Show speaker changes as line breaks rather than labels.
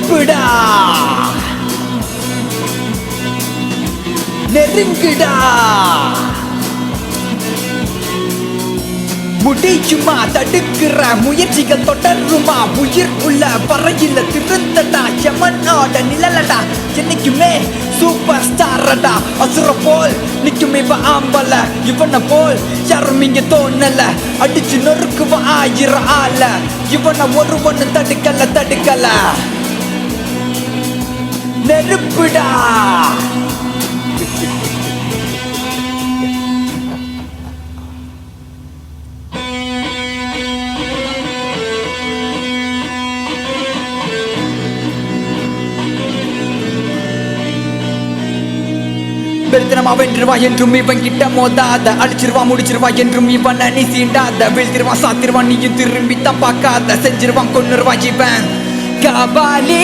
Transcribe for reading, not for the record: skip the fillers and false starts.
நெருப்புடா நெருங்குடா முடியுமா தடுக்கிற முயற்சிகள் தொடருமா உயிர் உள்ள பறையில திருந்தடா யமனோட நிழலடா என்னைக்குமே சூப்பர் ஸ்டாரடா அசுர போல் நிக்கும் இவ ஆம்பல இவனை போல் யாரும் இங்க தோணல அடிச்சு நொறுக்குவ 1000 ஆள இவனை ஒருவனு தடுக்கல நெருப்புடா வெறுத்தனமா வென்றுவா என்றும் இவன் கிட்ட மோதாத அழிச்சிருவா முடிச்சிருவா என்றும் இவன் நீ சீண்டாத வீழ்த்திருவான் சாத்திருவான் நீயும் திரும்பி தான் பார்க்காத செஞ்சிருவான் கொன்னுருவான் இவன் கபாலி